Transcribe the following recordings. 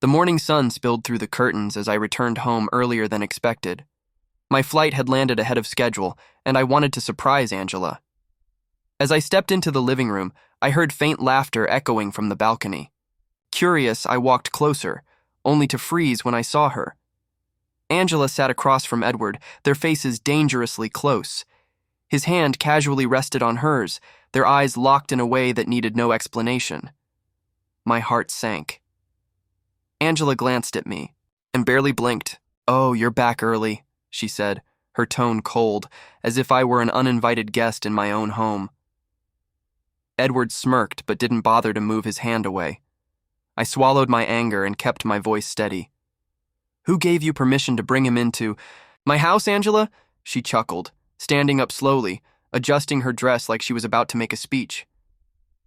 The morning sun spilled through the curtains as I returned home earlier than expected. My flight had landed ahead of schedule, and I wanted to surprise Angela. As I stepped into the living room, I heard faint laughter echoing from the balcony. Curious, I walked closer, only to freeze when I saw her. Angela sat across from Edward, their faces dangerously close. His hand casually rested on hers, their eyes locked in a way that needed no explanation. My heart sank. Angela glanced at me and barely blinked. "Oh, you're back early," she said, her tone cold, as if I were an uninvited guest in my own home. Edward smirked but didn't bother to move his hand away. I swallowed my anger and kept my voice steady. "Who gave you permission to bring him into my house, Angela?" She chuckled, standing up slowly, adjusting her dress like she was about to make a speech.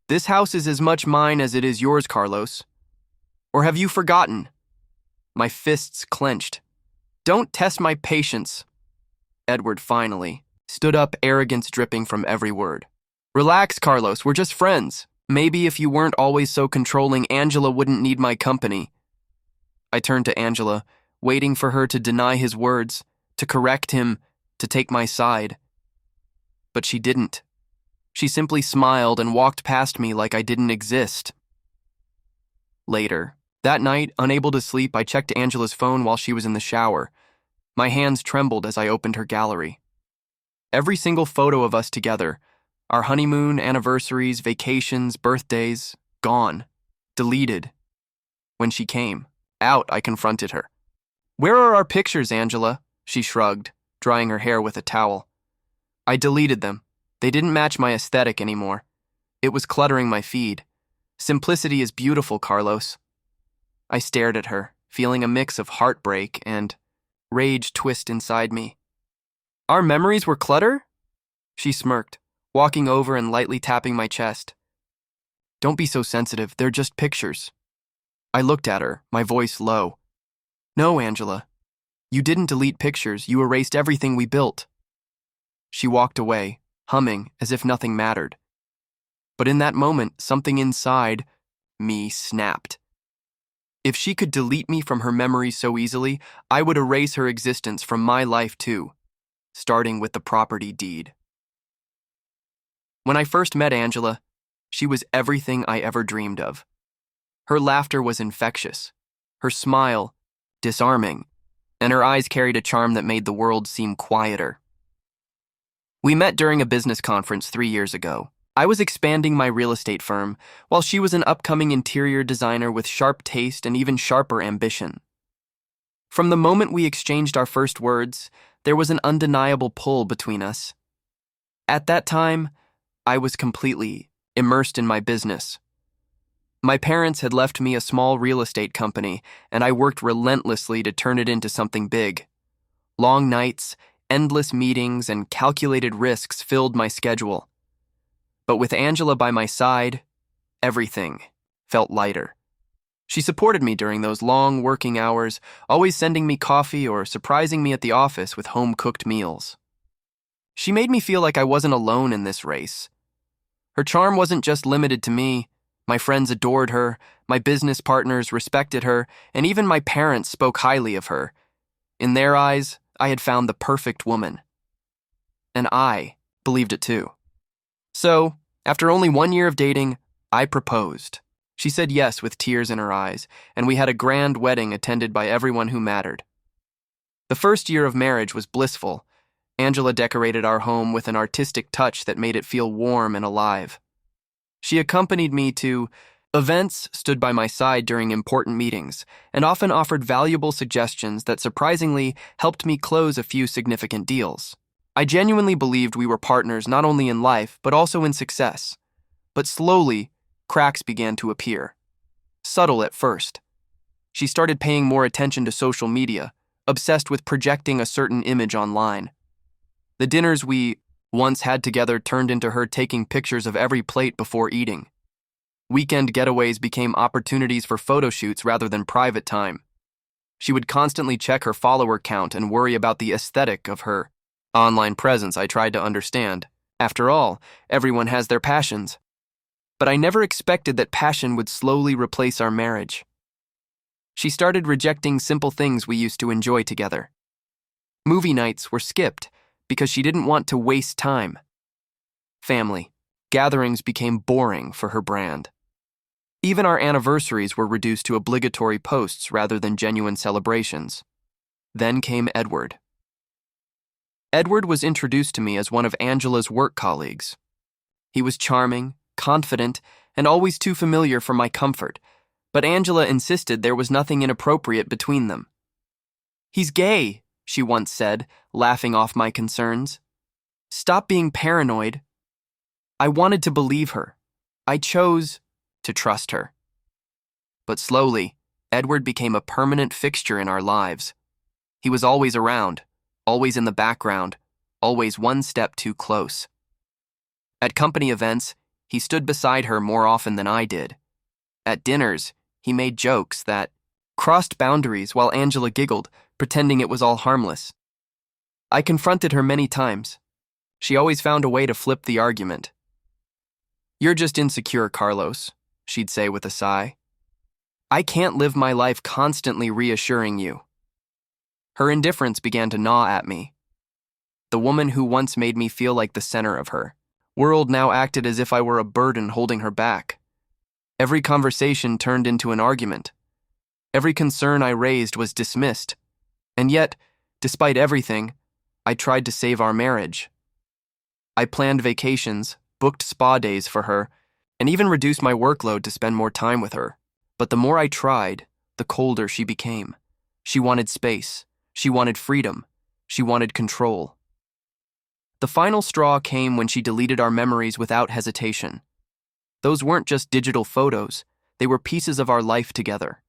"This house is as much mine as it is yours, Carlos. Or have you forgotten?" My fists clenched. "Don't test my patience." Edward finally stood up, arrogance dripping from every word. "Relax, Carlos, we're just friends. Maybe if you weren't always so controlling, Angela wouldn't need my company." I turned to Angela, waiting for her to deny his words, to correct him, to take my side. But she didn't. She simply smiled and walked past me like I didn't exist. Later, that night, unable to sleep, I checked Angela's phone while she was in the shower. My hands trembled as I opened her gallery. Every single photo of us together, our honeymoon, anniversaries, vacations, birthdays, gone, deleted. When she came out, I confronted her. "Where are our pictures, Angela?" She shrugged, drying her hair with a towel. "I deleted them. They didn't match my aesthetic anymore. It was cluttering my feed. Simplicity is beautiful, Carlos." I stared at her, feeling a mix of heartbreak and rage twist inside me. "Our memories were clutter?" She smirked, walking over and lightly tapping my chest. "Don't be so sensitive, they're just pictures." I looked at her, my voice low. "No, Angela. You didn't delete pictures, you erased everything we built." She walked away, humming as if nothing mattered. But in that moment, something inside me snapped. If she could delete me from her memory so easily, I would erase her existence from my life too, starting with the property deed. When I first met Angela, she was everything I ever dreamed of. Her laughter was infectious, her smile disarming, and her eyes carried a charm that made the world seem quieter. We met during a business conference 3 years ago. I was expanding my real estate firm, while she was an upcoming interior designer with sharp taste and even sharper ambition. From the moment we exchanged our first words, there was an undeniable pull between us. At that time, I was completely immersed in my business. My parents had left me a small real estate company, and I worked relentlessly to turn it into something big. Long nights, endless meetings, and calculated risks filled my schedule. But with Angela by my side, everything felt lighter. She supported me during those long working hours, always sending me coffee or surprising me at the office with home-cooked meals. She made me feel like I wasn't alone in this race. Her charm wasn't just limited to me. My friends adored her, my business partners respected her, and even my parents spoke highly of her. In their eyes, I had found the perfect woman. And I believed it too. So, after only 1 year of dating, I proposed. She said yes with tears in her eyes, and we had a grand wedding attended by everyone who mattered. The first year of marriage was blissful. Angela decorated our home with an artistic touch that made it feel warm and alive. She accompanied me to events, stood by my side during important meetings, and often offered valuable suggestions that surprisingly helped me close a few significant deals. I genuinely believed we were partners not only in life, but also in success. But slowly, cracks began to appear. Subtle at first. She started paying more attention to social media, obsessed with projecting a certain image online. The dinners we once had together turned into her taking pictures of every plate before eating. Weekend getaways became opportunities for photo shoots rather than private time. She would constantly check her follower count and worry about the aesthetic of her online presence. I tried to understand. After all, everyone has their passions. But I never expected that passion would slowly replace our marriage. She started rejecting simple things we used to enjoy together. Movie nights were skipped because she didn't want to waste time. Family gatherings became boring for her brand. Even our anniversaries were reduced to obligatory posts rather than genuine celebrations. Then came Edward. Edward was introduced to me as one of Angela's work colleagues. He was charming, confident, and always too familiar for my comfort, but Angela insisted there was nothing inappropriate between them. "He's gay," she once said, laughing off my concerns. "Stop being paranoid." I wanted to believe her. I chose to trust her. But slowly, Edward became a permanent fixture in our lives. He was always around, always in the background, always one step too close. At company events, he stood beside her more often than I did. At dinners, he made jokes that crossed boundaries while Angela giggled, pretending it was all harmless. I confronted her many times. She always found a way to flip the argument. "You're just insecure, Carlos," she'd say with a sigh. "I can't live my life constantly reassuring you." Her indifference began to gnaw at me. The woman who once made me feel like the center of her world now acted as if I were a burden holding her back. Every conversation turned into an argument. Every concern I raised was dismissed. And yet, despite everything, I tried to save our marriage. I planned vacations, booked spa days for her, and even reduced my workload to spend more time with her. But the more I tried, the colder she became. She wanted space. She wanted freedom. She wanted control. The final straw came when she deleted our memories without hesitation. Those weren't just digital photos. They were pieces of our life together.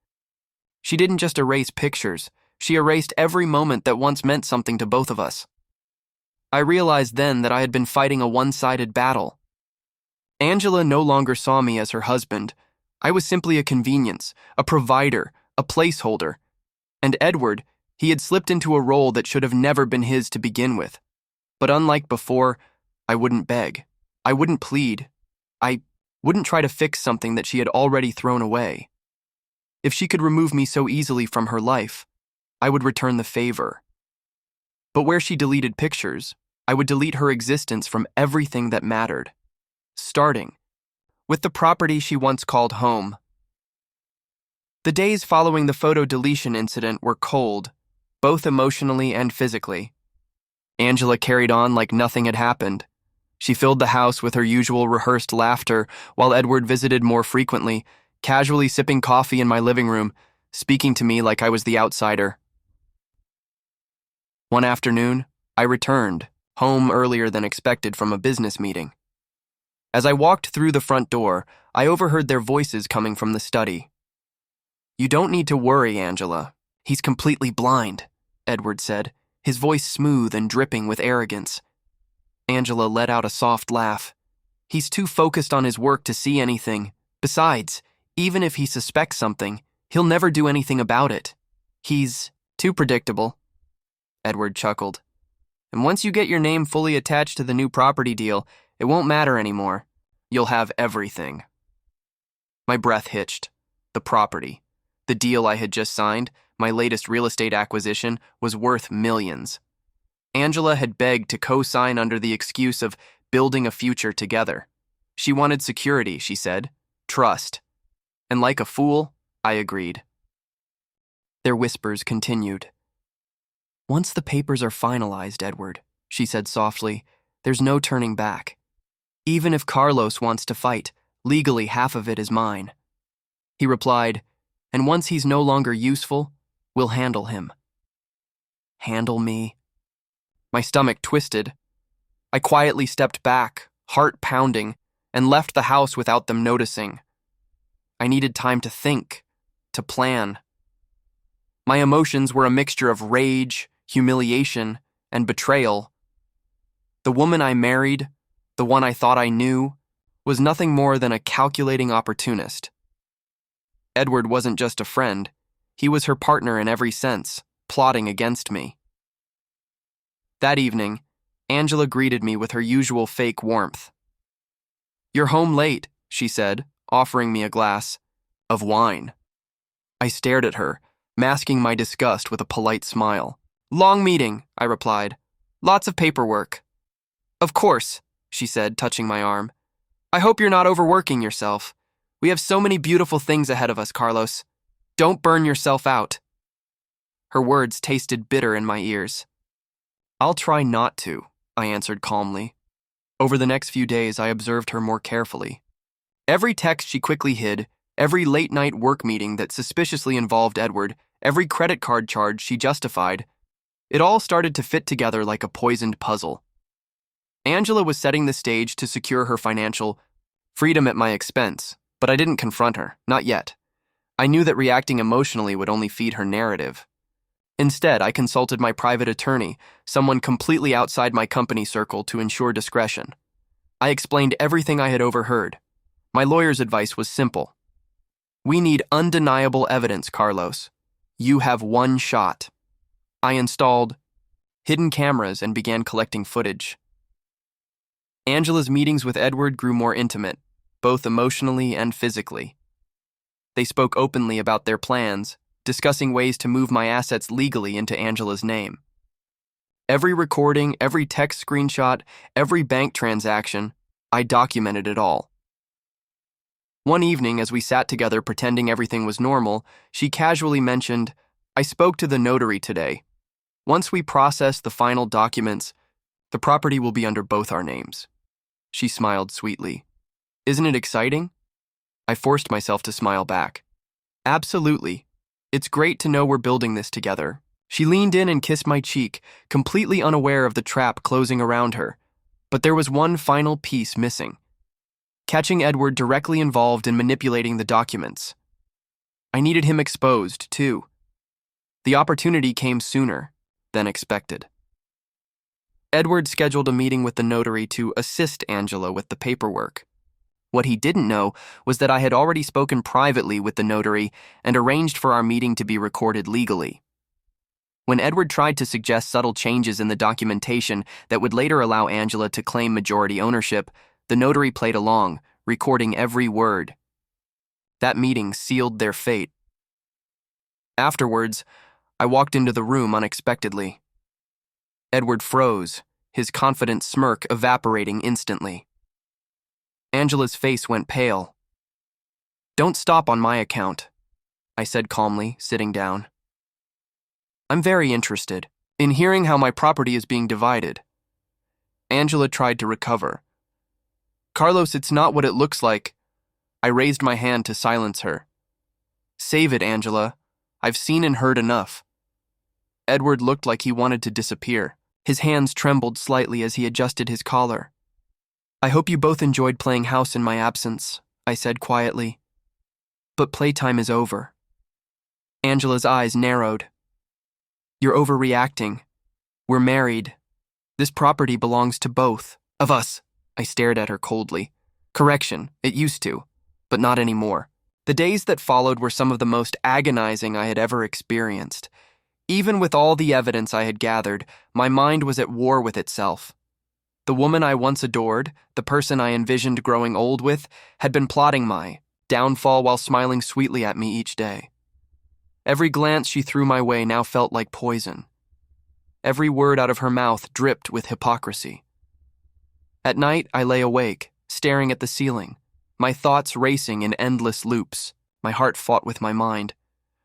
She didn't just erase pictures. She erased every moment that once meant something to both of us. I realized then that I had been fighting a one-sided battle. Angela no longer saw me as her husband. I was simply a convenience, a provider, a placeholder. And Edward, he had slipped into a role that should have never been his to begin with. But unlike before, I wouldn't beg. I wouldn't plead. I wouldn't try to fix something that she had already thrown away. If she could remove me so easily from her life, I would return the favor. But where she deleted pictures, I would delete her existence from everything that mattered, starting with the property she once called home. The days following the photo deletion incident were cold, both emotionally and physically. Angela carried on like nothing had happened. She filled the house with her usual rehearsed laughter while Edward visited more frequently, casually sipping coffee in my living room, speaking to me like I was the outsider. One afternoon, I returned, home earlier than expected from a business meeting. As I walked through the front door, I overheard their voices coming from the study. "You don't need to worry, Angela. He's completely blind," Edward said, his voice smooth and dripping with arrogance. Angela let out a soft laugh. "He's too focused on his work to see anything. Besides, even if he suspects something, he'll never do anything about it. He's too predictable." Edward chuckled. "And once you get your name fully attached to the new property deal, it won't matter anymore. You'll have everything." My breath hitched. The property. The deal I had just signed, my latest real estate acquisition, was worth millions. Angela had begged to co-sign under the excuse of building a future together. She wanted security, she said, trust. And like a fool, I agreed. Their whispers continued. "Once the papers are finalized, Edward," she said softly, "there's no turning back. Even if Carlos wants to fight, legally half of it is mine." He replied, "And once he's no longer useful, we'll handle him." Handle me? My stomach twisted. I quietly stepped back, heart pounding, and left the house without them noticing. I needed time to think, to plan. My emotions were a mixture of rage, humiliation, and betrayal. The woman I married, the one I thought I knew, was nothing more than a calculating opportunist. Edward wasn't just a friend. He was her partner in every sense, plotting against me. That evening, Angela greeted me with her usual fake warmth. "You're home late," she said, offering me a glass of wine. I stared at her, masking my disgust with a polite smile. Long meeting, I replied. Lots of paperwork. Of course, she said, touching my arm. I hope you're not overworking yourself. We have so many beautiful things ahead of us, Carlos. Don't burn yourself out. Her words tasted bitter in my ears. I'll try not to, I answered calmly. Over the next few days, I observed her more carefully. Every text she quickly hid, every late-night work meeting that suspiciously involved Edward, every credit card charge she justified, it all started to fit together like a poisoned puzzle. Angela was setting the stage to secure her financial freedom at my expense, but I didn't confront her, not yet. I knew that reacting emotionally would only feed her narrative. Instead, I consulted my private attorney, someone completely outside my company circle, to ensure discretion. I explained everything I had overheard. My lawyer's advice was simple. We need undeniable evidence, Carlos. You have one shot. I installed hidden cameras and began collecting footage. Angela's meetings with Edward grew more intimate, both emotionally and physically. They spoke openly about their plans, discussing ways to move my assets legally into Angela's name. Every recording, every text screenshot, every bank transaction, I documented it all. One evening, as we sat together pretending everything was normal, she casually mentioned, I spoke to the notary today. Once we process the final documents, the property will be under both our names. She smiled sweetly. Isn't it exciting? I forced myself to smile back. Absolutely. It's great to know we're building this together. She leaned in and kissed my cheek, completely unaware of the trap closing around her. But there was one final piece missing. Catching Edward directly involved in manipulating the documents. I needed him exposed, too. The opportunity came sooner than expected. Edward scheduled a meeting with the notary to assist Angela with the paperwork. What he didn't know was that I had already spoken privately with the notary and arranged for our meeting to be recorded legally. When Edward tried to suggest subtle changes in the documentation that would later allow Angela to claim majority ownership, the notary played along, recording every word. That meeting sealed their fate. Afterwards, I walked into the room unexpectedly. Edward froze, his confident smirk evaporating instantly. Angela's face went pale. Don't stop on my account, I said calmly, sitting down. I'm very interested in hearing how my property is being divided. Angela tried to recover. Carlos, it's not what it looks like. I raised my hand to silence her. Save it, Angela. I've seen and heard enough. Edward looked like he wanted to disappear. His hands trembled slightly as he adjusted his collar. I hope you both enjoyed playing house in my absence, I said quietly. But playtime is over. Angela's eyes narrowed. You're overreacting. We're married. This property belongs to both of us. I stared at her coldly. Correction, it used to, but not anymore. The days that followed were some of the most agonizing I had ever experienced. Even with all the evidence I had gathered, my mind was at war with itself. The woman I once adored, the person I envisioned growing old with, had been plotting my downfall while smiling sweetly at me each day. Every glance she threw my way now felt like poison. Every word out of her mouth dripped with hypocrisy. At night, I lay awake, staring at the ceiling, my thoughts racing in endless loops. My heart fought with my mind,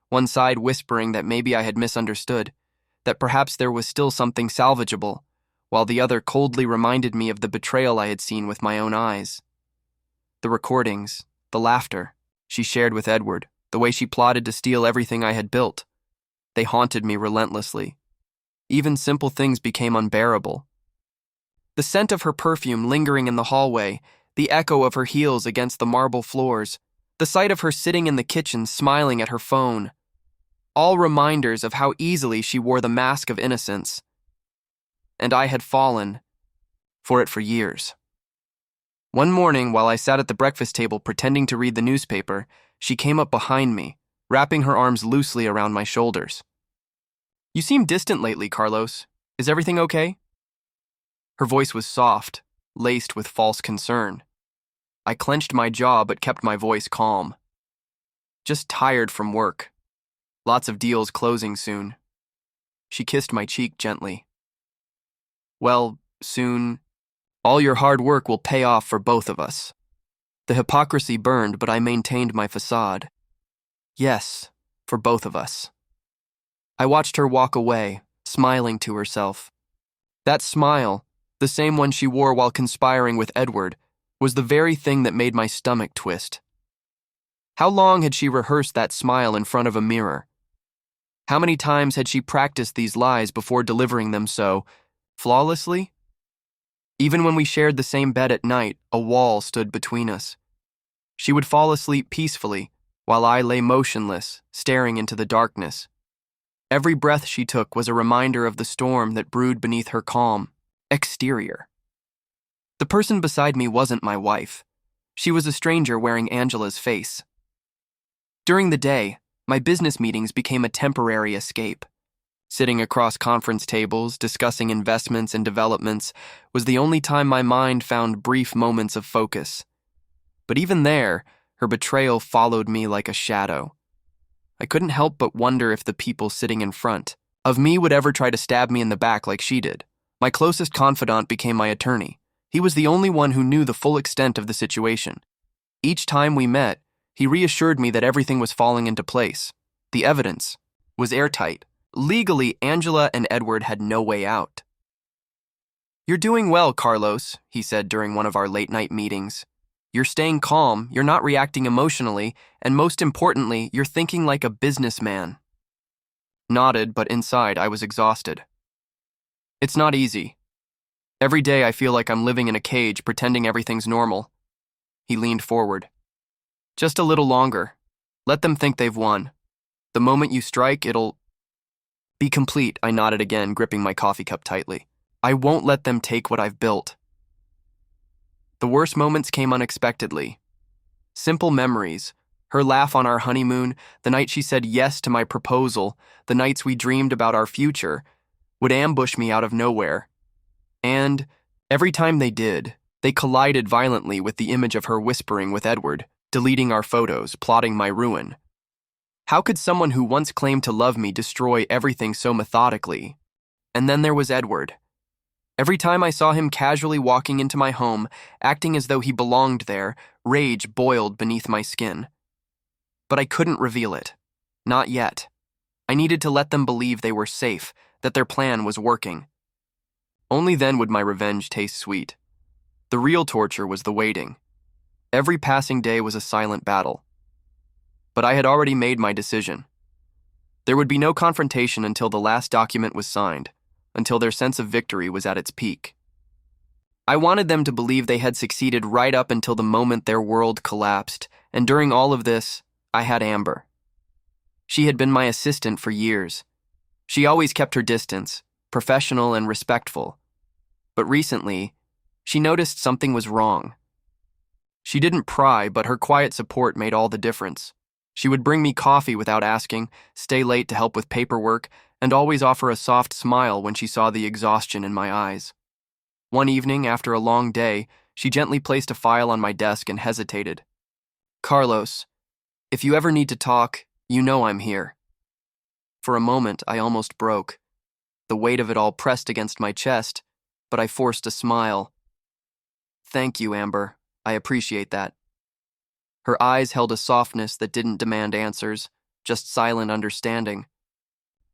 one side whispering that maybe I had misunderstood, that perhaps there was still something salvageable, while the other coldly reminded me of the betrayal I had seen with my own eyes. The recordings, the laughter she shared with Edward, the way she plotted to steal everything I had built, they haunted me relentlessly. Even simple things became unbearable. The scent of her perfume lingering in the hallway, the echo of her heels against the marble floors, the sight of her sitting in the kitchen smiling at her phone, all reminders of how easily she wore the mask of innocence. And I had fallen for it for years. One morning, while I sat at the breakfast table pretending to read the newspaper, she came up behind me, wrapping her arms loosely around my shoulders. You seem distant lately, Carlos. Is everything okay? Her voice was soft, laced with false concern. I clenched my jaw but kept my voice calm. Just tired from work, Lots of deals closing soon. She kissed my cheek gently. Well, soon, all your hard work will pay off for both of us. The hypocrisy burned, but I maintained my facade. Yes, for both of us. I watched her walk away, smiling to herself. That smile, the same one she wore while conspiring with Edward, was the very thing that made my stomach twist. How long had she rehearsed that smile in front of a mirror? How many times had she practiced these lies before delivering them so flawlessly? Even when we shared the same bed at night, a wall stood between us. She would fall asleep peacefully, while I lay motionless, staring into the darkness. Every breath she took was a reminder of the storm that brewed beneath her calm exterior. The person beside me wasn't my wife. She was a stranger wearing Angela's face. During the day, my business meetings became a temporary escape. Sitting across conference tables, discussing investments and developments, was the only time my mind found brief moments of focus. But even there, her betrayal followed me like a shadow. I couldn't help but wonder if the people sitting in front of me would ever try to stab me in the back like she did. My closest confidant became my attorney. He was the only one who knew the full extent of the situation. Each time we met, he reassured me that everything was falling into place. The evidence was airtight. Legally, Angela and Edward had no way out. "You're doing well, Carlos," he said during one of our late-night meetings. "You're staying calm, you're not reacting emotionally, and most importantly, you're thinking like a businessman." Nodded, but inside I was exhausted. It's not easy. Every day I feel like I'm living in a cage, pretending everything's normal. He leaned forward. "Just a little longer. Let them think they've won. The moment you strike, it'll be complete." I nodded again, gripping my coffee cup tightly. "I won't let them take what I've built." The worst moments came unexpectedly. Simple memories, her laugh on our honeymoon, the night she said yes to my proposal, the nights we dreamed about our future, would ambush me out of nowhere. And every time they did, they collided violently with the image of her whispering with Edward, deleting our photos, plotting my ruin. How could someone who once claimed to love me destroy everything so methodically? And then there was Edward. Every time I saw him casually walking into my home, acting as though he belonged there, rage boiled beneath my skin. But I couldn't reveal it. Not yet. I needed to let them believe they were safe, that their plan was working. Only then would my revenge taste sweet. The real torture was the waiting. Every passing day was a silent battle. But I had already made my decision. There would be no confrontation until the last document was signed, until their sense of victory was at its peak. I wanted them to believe they had succeeded right up until the moment their world collapsed, and during all of this, I had Amber. She had been my assistant for years. She always kept her distance, professional and respectful. But recently, she noticed something was wrong. She didn't pry, but her quiet support made all the difference. She would bring me coffee without asking, stay late to help with paperwork, and always offer a soft smile when she saw the exhaustion in my eyes. One evening, after a long day, she gently placed a file on my desk and hesitated. "Carlos, if you ever need to talk, you know I'm here." For a moment, I almost broke. The weight of it all pressed against my chest, but I forced a smile. "Thank you, Amber. I appreciate that." Her eyes held a softness that didn't demand answers, just silent understanding.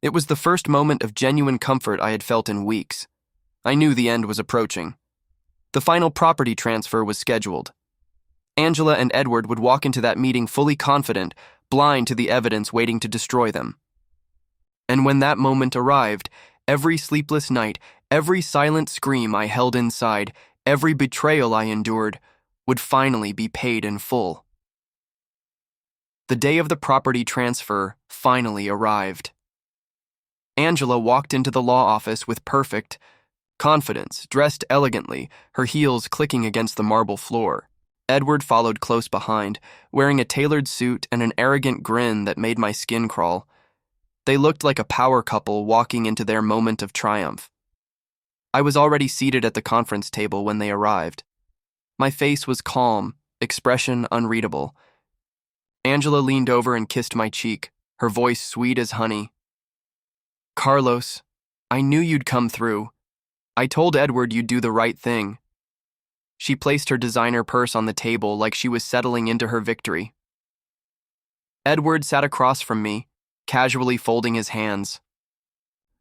It was the first moment of genuine comfort I had felt in weeks. I knew the end was approaching. The final property transfer was scheduled. Angela and Edward would walk into that meeting fully confident, blind to the evidence waiting to destroy them. And when that moment arrived, every sleepless night, every silent scream I held inside, every betrayal I endured, would finally be paid in full. The day of the property transfer finally arrived. Angela walked into the law office with perfect confidence, dressed elegantly, her heels clicking against the marble floor. Edward followed close behind, wearing a tailored suit and an arrogant grin that made my skin crawl. They looked like a power couple walking into their moment of triumph. I was already seated at the conference table when they arrived. My face was calm, expression unreadable. Angela leaned over and kissed my cheek, her voice sweet as honey. "Carlos, I knew you'd come through. I told Edward you'd do the right thing." She placed her designer purse on the table like she was settling into her victory. Edward sat across from me, casually folding his hands.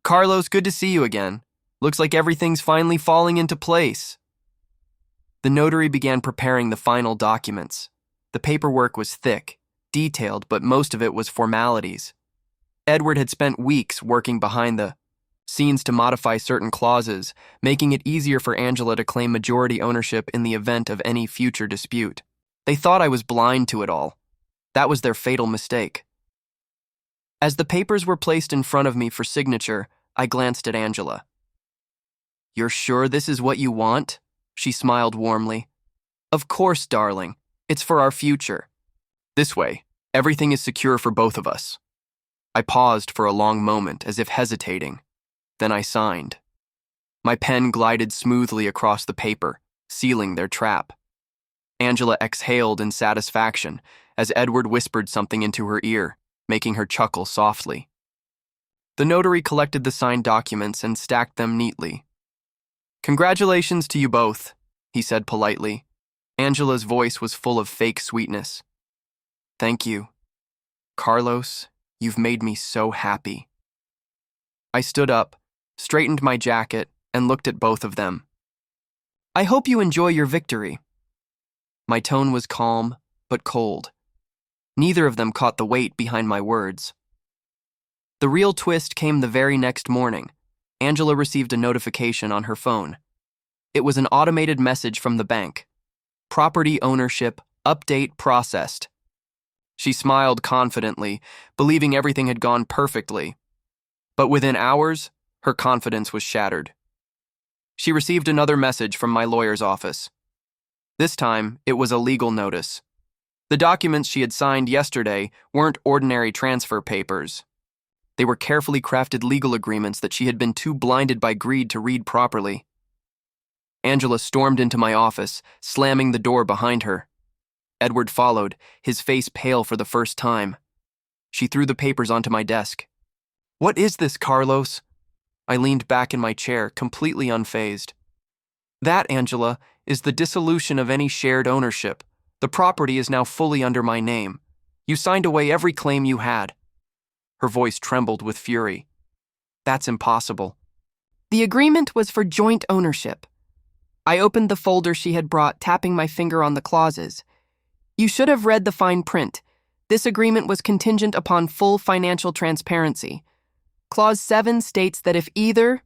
"Carlos, good to see you again. Looks like everything's finally falling into place." The notary began preparing the final documents. The paperwork was thick, detailed, but most of it was formalities. Edward had spent weeks working behind the scenes to modify certain clauses, making it easier for Angela to claim majority ownership in the event of any future dispute. They thought I was blind to it all. That was their fatal mistake. As the papers were placed in front of me for signature, I glanced at Angela. "You're sure this is what you want?" She smiled warmly. "Of course, darling. It's for our future. This way, everything is secure for both of us." I paused for a long moment, as if hesitating. Then I signed. My pen glided smoothly across the paper, sealing their trap. Angela exhaled in satisfaction as Edward whispered something into her ear, making her chuckle softly. The notary collected the signed documents and stacked them neatly. "Congratulations to you both," he said politely. Angela's voice was full of fake sweetness. "Thank you. Carlos, you've made me so happy." I stood up, straightened my jacket, and looked at both of them. "I hope you enjoy your victory." My tone was calm, but cold. Neither of them caught the weight behind my words. The real twist came the very next morning. Angela received a notification on her phone. It was an automated message from the bank. "Property ownership update processed." She smiled confidently, believing everything had gone perfectly. But within hours, her confidence was shattered. She received another message from my lawyer's office. This time, it was a legal notice. The documents she had signed yesterday weren't ordinary transfer papers. They were carefully crafted legal agreements that she had been too blinded by greed to read properly. Angela stormed into my office, slamming the door behind her. Edward followed, his face pale for the first time. She threw the papers onto my desk. "What is this, Carlos?" I leaned back in my chair, completely unfazed. "That, Angela, is the dissolution of any shared ownership. The property is now fully under my name. You signed away every claim you had." Her voice trembled with fury. "That's impossible." "The agreement was for joint ownership." I opened the folder she had brought, tapping my finger on the clauses. "You should have read the fine print. This agreement was contingent upon full financial transparency. Clause 7 states that if either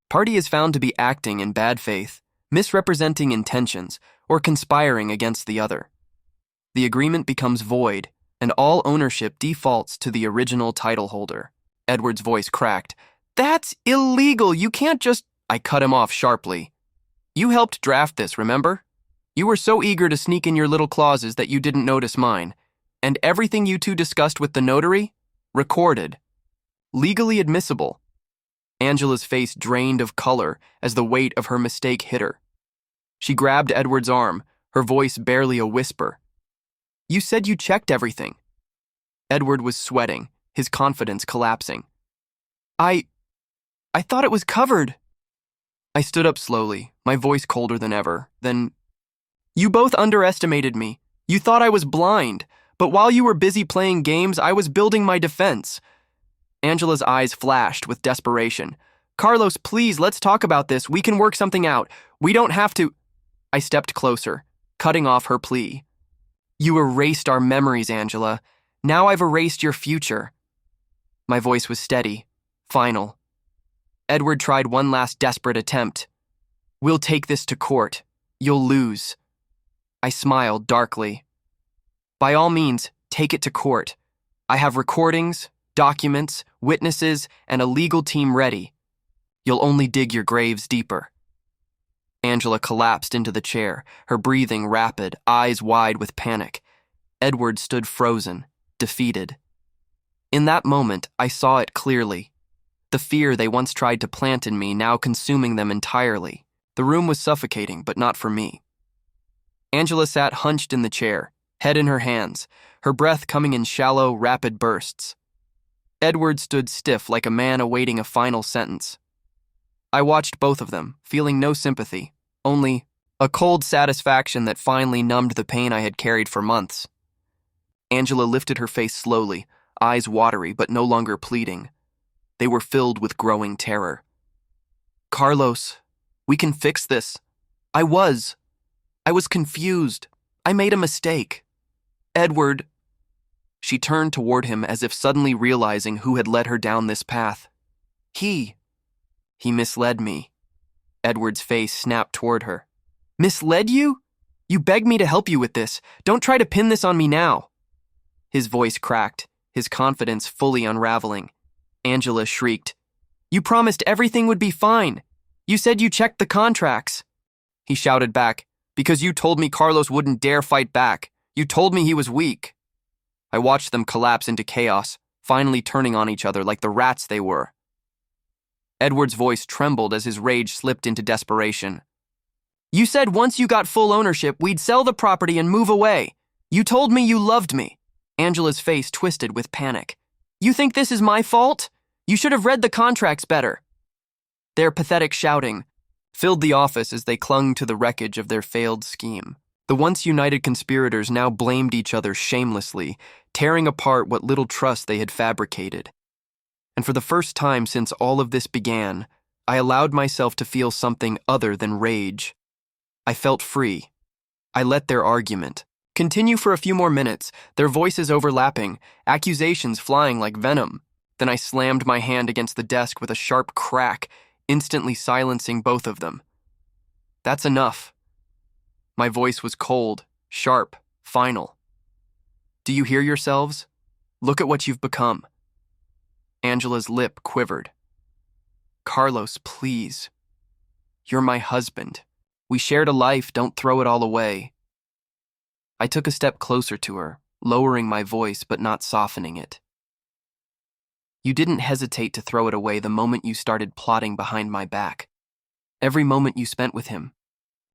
party is found to be acting in bad faith, misrepresenting intentions, or conspiring against the other, the agreement becomes void, and all ownership defaults to the original title holder." Edward's voice cracked. "That's illegal. You can't just—" I cut him off sharply. "You helped draft this, remember? You were so eager to sneak in your little clauses that you didn't notice mine. And everything you two discussed with the notary? Recorded. Legally admissible." Angela's face drained of color as the weight of her mistake hit her. She grabbed Edward's arm, her voice barely a whisper. "You said you checked everything." Edward was sweating, his confidence collapsing. I thought it was covered." I stood up slowly, my voice colder than ever. Then, "You both underestimated me. You thought I was blind, but while you were busy playing games, I was building my defense." Angela's eyes flashed with desperation. "Carlos, please, let's talk about this. We can work something out. We don't have to—" I stepped closer, cutting off her plea. "You erased our memories, Angela. Now I've erased your future." My voice was steady, final. Edward tried one last desperate attempt. "We'll take this to court. You'll lose." I smiled darkly. "By all means, take it to court. I have recordings, documents, witnesses, and a legal team ready. You'll only dig your graves deeper." Angela collapsed into the chair, her breathing rapid, eyes wide with panic. Edward stood frozen, defeated. In that moment, I saw it clearly. The fear they once tried to plant in me now consuming them entirely. The room was suffocating, but not for me. Angela sat hunched in the chair, head in her hands, her breath coming in shallow, rapid bursts. Edward stood stiff like a man awaiting a final sentence. I watched both of them, feeling no sympathy, only a cold satisfaction that finally numbed the pain I had carried for months. Angela lifted her face slowly, eyes watery but no longer pleading. They were filled with growing terror. "Carlos, we can fix this. I was confused. I made a mistake. Edward." She turned toward him as if suddenly realizing who had led her down this path. He misled me." Edward's face snapped toward her. "Misled you? You begged me to help you with this. Don't try to pin this on me now." His voice cracked, his confidence fully unraveling. Angela shrieked, "You promised everything would be fine. You said you checked the contracts." He shouted back, "Because you told me Carlos wouldn't dare fight back. You told me he was weak." I watched them collapse into chaos, finally turning on each other like the rats they were. Edward's voice trembled as his rage slipped into desperation. "You said once you got full ownership, we'd sell the property and move away. You told me you loved me." Angela's face twisted with panic. "You think this is my fault? You should have read the contracts better." Their pathetic shouting filled the office as they clung to the wreckage of their failed scheme. The once united conspirators now blamed each other shamelessly, tearing apart what little trust they had fabricated. And for the first time since all of this began, I allowed myself to feel something other than rage. I felt free. I let their argument continue for a few more minutes, their voices overlapping, accusations flying like venom. Then I slammed my hand against the desk with a sharp crack, instantly silencing both of them. "That's enough." My voice was cold, sharp, final. "Do you hear yourselves? Look at what you've become." Angela's lip quivered. "Carlos, please. You're my husband. We shared a life, don't throw it all away." I took a step closer to her, lowering my voice but not softening it. "You didn't hesitate to throw it away the moment you started plotting behind my back. Every moment you spent with him,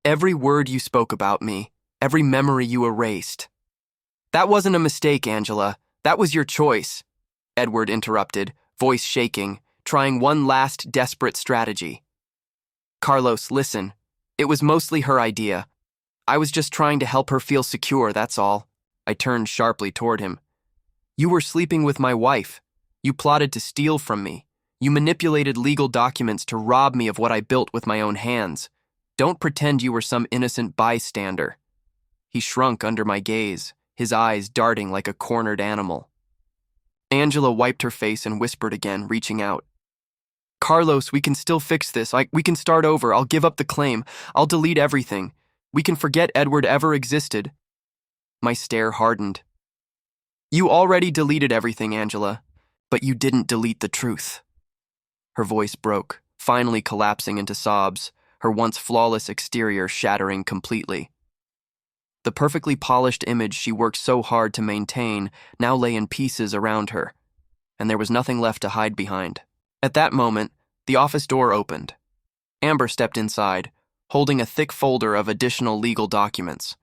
every word you spoke about me, every memory you erased." "That wasn't a mistake, Angela. That was your choice," Edward interrupted, voice shaking, trying one last desperate strategy. "Carlos, listen. It was mostly her idea. I was just trying to help her feel secure, that's all." I turned sharply toward him. "You were sleeping with my wife. You plotted to steal from me. You manipulated legal documents to rob me of what I built with my own hands. Don't pretend you were some innocent bystander." He shrunk under my gaze, his eyes darting like a cornered animal. Angela wiped her face and whispered again, reaching out. "Carlos, we can still fix this. We can start over. I'll give up the claim. I'll delete everything. We can forget Edward ever existed." My stare hardened. "You already deleted everything, Angela, but you didn't delete the truth." Her voice broke, finally collapsing into sobs, her once flawless exterior shattering completely. The perfectly polished image she worked so hard to maintain now lay in pieces around her, and there was nothing left to hide behind. At that moment, the office door opened. Amber stepped inside, holding a thick folder of additional legal documents.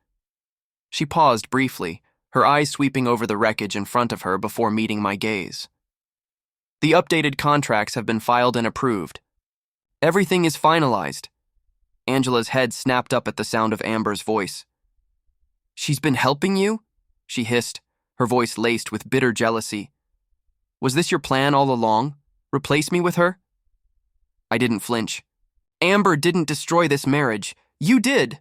She paused briefly, her eyes sweeping over the wreckage in front of her before meeting my gaze. "The updated contracts have been filed and approved. Everything is finalized." Angela's head snapped up at the sound of Amber's voice. "She's been helping you?" she hissed, her voice laced with bitter jealousy. "Was this your plan all along? Replace me with her?" I didn't flinch. "Amber didn't destroy this marriage. You did."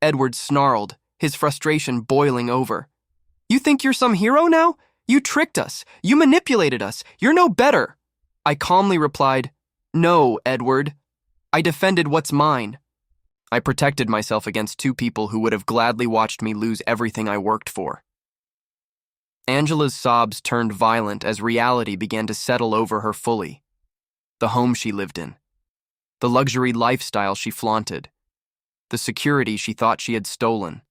Edward snarled, his frustration boiling over. "You think you're some hero now? You tricked us. You manipulated us. You're no better." I calmly replied, "No, Edward. I defended what's mine." I protected myself against two people who would have gladly watched me lose everything I worked for. Angela's sobs turned violent as reality began to settle over her fully. The home she lived in, the luxury lifestyle she flaunted, the security she thought she had stolen.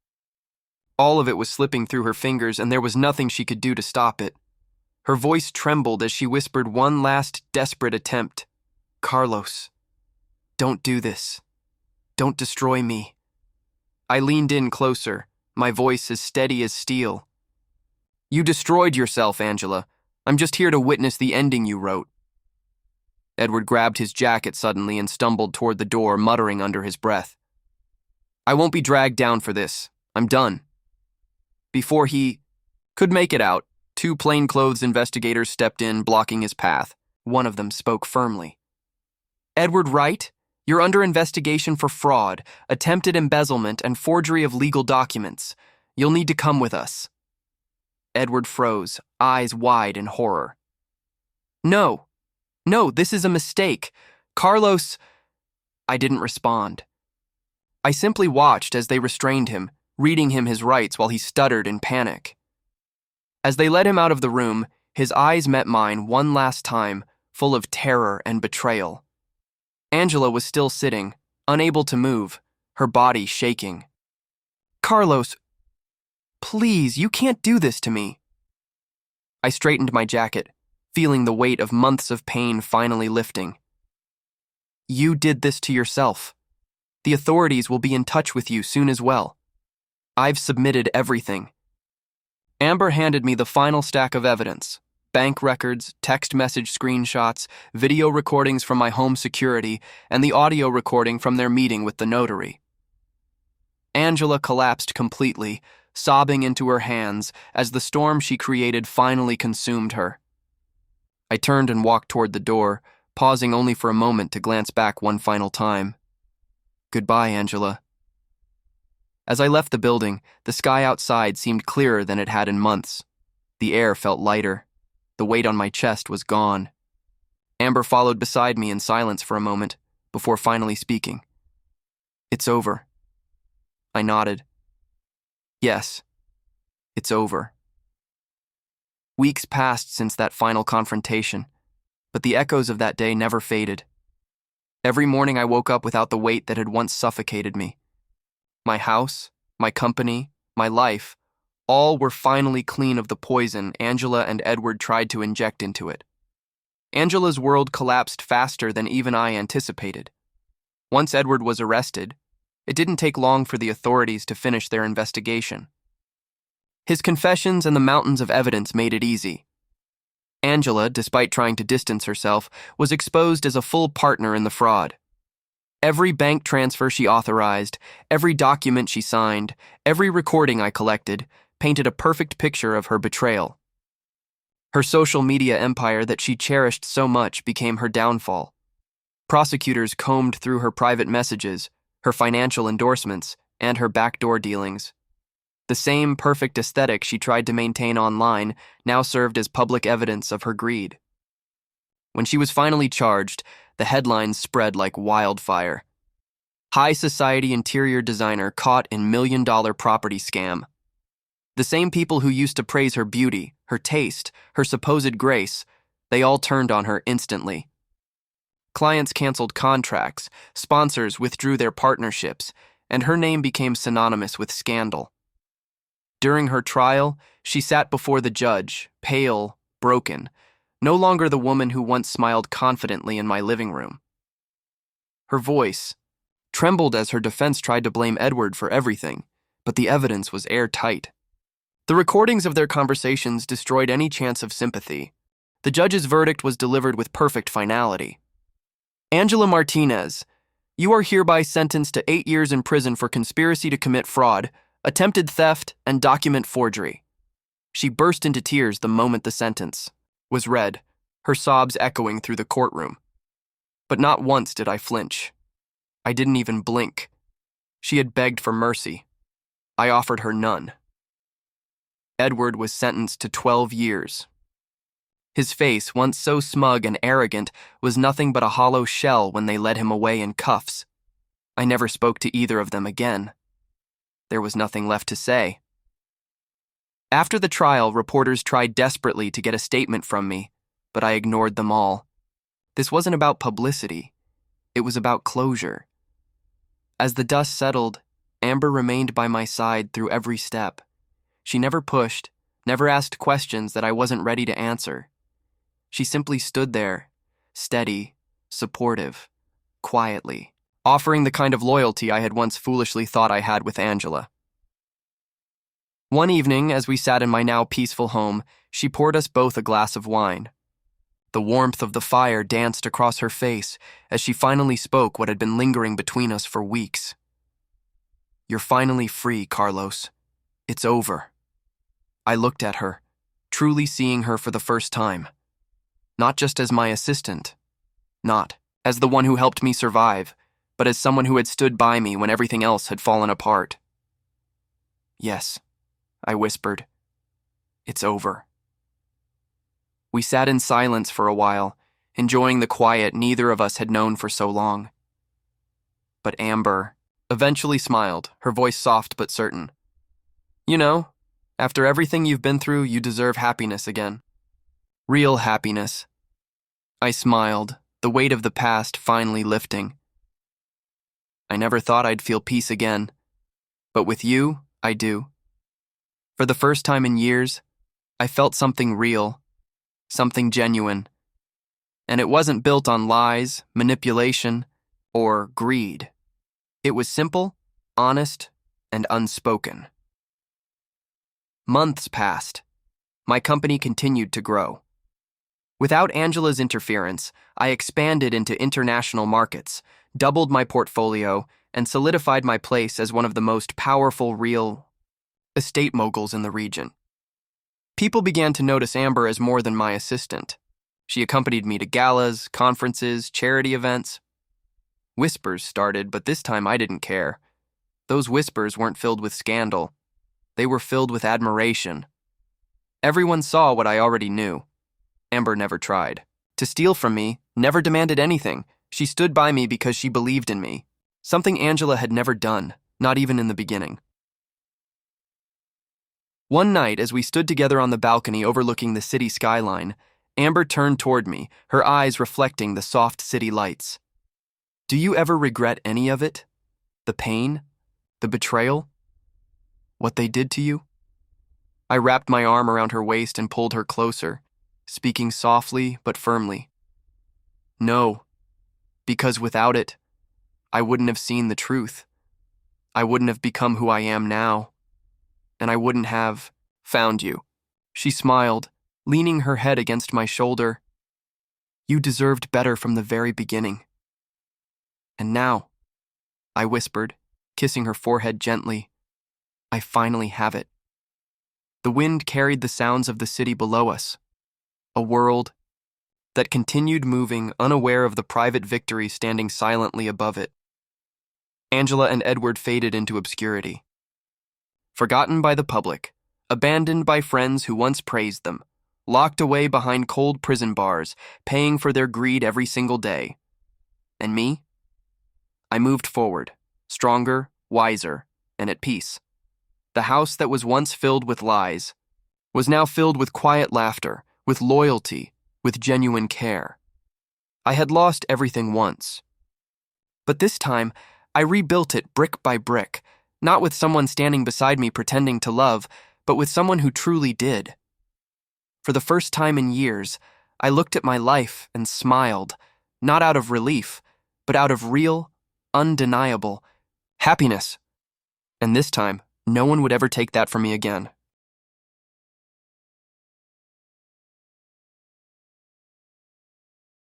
All of it was slipping through her fingers, and there was nothing she could do to stop it. Her voice trembled as she whispered one last desperate attempt. "Carlos, don't do this. Don't destroy me." I leaned in closer, my voice as steady as steel. "You destroyed yourself, Angela. I'm just here to witness the ending you wrote. Edward grabbed his jacket suddenly and stumbled toward the door, muttering under his breath. I won't be dragged down for this. I'm done. Before he could make it out, two plainclothes investigators stepped in, blocking his path. One of them spoke firmly. Edward Wright, you're under investigation for fraud, attempted embezzlement, and forgery of legal documents. You'll need to come with us. Edward froze, eyes wide in horror. No, this is a mistake. Carlos... I didn't respond. I simply watched as they restrained him, reading him his rights while he stuttered in panic. As they led him out of the room, his eyes met mine one last time, full of terror and betrayal. Angela was still sitting, unable to move, her body shaking. Carlos, please, you can't do this to me. I straightened my jacket, feeling the weight of months of pain finally lifting. You did this to yourself. The authorities will be in touch with you soon as well. I've submitted everything. Amber handed me the final stack of evidence. Bank records, text message screenshots, video recordings from my home security, and the audio recording from their meeting with the notary. Angela collapsed completely, sobbing into her hands as the storm she created finally consumed her. I turned and walked toward the door, pausing only for a moment to glance back one final time. Goodbye, Angela. As I left the building, the sky outside seemed clearer than it had in months. The air felt lighter. The weight on my chest was gone. Amber followed beside me in silence for a moment, before finally speaking. It's over. I nodded. Yes, it's over. Weeks passed since that final confrontation, but the echoes of that day never faded. Every morning I woke up without the weight that had once suffocated me. My house, my company, my life, all were finally clean of the poison Angela and Edward tried to inject into it. Angela's world collapsed faster than even I anticipated. Once Edward was arrested, it didn't take long for the authorities to finish their investigation. His confessions and the mountains of evidence made it easy. Angela, despite trying to distance herself, was exposed as a full partner in the fraud. Every bank transfer she authorized, every document she signed, every recording I collected, painted a perfect picture of her betrayal. Her social media empire that she cherished so much became her downfall. Prosecutors combed through her private messages, her financial endorsements, and her backdoor dealings. The same perfect aesthetic she tried to maintain online now served as public evidence of her greed. When she was finally charged, the headlines spread like wildfire. High society interior designer caught in million-dollar property scam. The same people who used to praise her beauty, her taste, her supposed grace, they all turned on her instantly. Clients canceled contracts, sponsors withdrew their partnerships, and her name became synonymous with scandal. During her trial, she sat before the judge, pale, broken, no longer the woman who once smiled confidently in my living room. Her voice trembled as her defense tried to blame Edward for everything, but the evidence was airtight. The recordings of their conversations destroyed any chance of sympathy. The judge's verdict was delivered with perfect finality. Angela Martinez, you are hereby sentenced to 8 years in prison for conspiracy to commit fraud, attempted theft, and document forgery. She burst into tears the moment the sentence was read, her sobs echoing through the courtroom. But not once did I flinch. I didn't even blink. She had begged for mercy. I offered her none. Edward was sentenced to 12 years. His face, once so smug and arrogant, was nothing but a hollow shell when they led him away in cuffs. I never spoke to either of them again. There was nothing left to say. After the trial, reporters tried desperately to get a statement from me, but I ignored them all. This wasn't about publicity. It was about closure. As the dust settled, Amber remained by my side through every step. She never pushed, never asked questions that I wasn't ready to answer. She simply stood there, steady, supportive, quietly, offering the kind of loyalty I had once foolishly thought I had with Angela. One evening, as we sat in my now peaceful home, she poured us both a glass of wine. The warmth of the fire danced across her face as she finally spoke what had been lingering between us for weeks. "You're finally free, Carlos. It's over." I looked at her, truly seeing her for the first time. Not just as my assistant, not as the one who helped me survive, but as someone who had stood by me when everything else had fallen apart. "Yes," I whispered. "It's over." We sat in silence for a while, enjoying the quiet neither of us had known for so long. But Amber eventually smiled, her voice soft but certain. "You know, after everything you've been through, you deserve happiness again. Real happiness." I smiled, the weight of the past finally lifting. "I never thought I'd feel peace again, but with you, I do. For the first time in years, I felt something real, something genuine. And it wasn't built on lies, manipulation, or greed. It was simple, honest, and unspoken." Months passed. My company continued to grow. Without Angela's interference, I expanded into international markets, doubled my portfolio, and solidified my place as one of the most powerful real estate moguls in the region. People began to notice Amber as more than my assistant. She accompanied me to galas, conferences, charity events. Whispers started, but this time I didn't care. Those whispers weren't filled with scandal. They were filled with admiration. Everyone saw what I already knew. Amber never tried to steal from me, never demanded anything. She stood by me because she believed in me, something Angela had never done, not even in the beginning. One night, as we stood together on the balcony overlooking the city skyline, Amber turned toward me, her eyes reflecting the soft city lights. "Do you ever regret any of it? The pain? The betrayal? What they did to you?" I wrapped my arm around her waist and pulled her closer, speaking softly but firmly. "No, because without it, I wouldn't have seen the truth. I wouldn't have become who I am now. And I wouldn't have found you." She smiled, leaning her head against my shoulder. "You deserved better from the very beginning." "And now," I whispered, kissing her forehead gently, "I finally have it." The wind carried the sounds of the city below us, a world that continued moving, unaware of the private victory standing silently above it. Angela and Edward faded into obscurity. Forgotten by the public, abandoned by friends who once praised them, locked away behind cold prison bars, paying for their greed every single day. And me? I moved forward, stronger, wiser, and at peace. The house that was once filled with lies was now filled with quiet laughter, with loyalty, with genuine care. I had lost everything once. But this time, I rebuilt it brick by brick, not with someone standing beside me pretending to love, but with someone who truly did. For the first time in years, I looked at my life and smiled, not out of relief, but out of real, undeniable happiness. And this time, no one would ever take that from me again.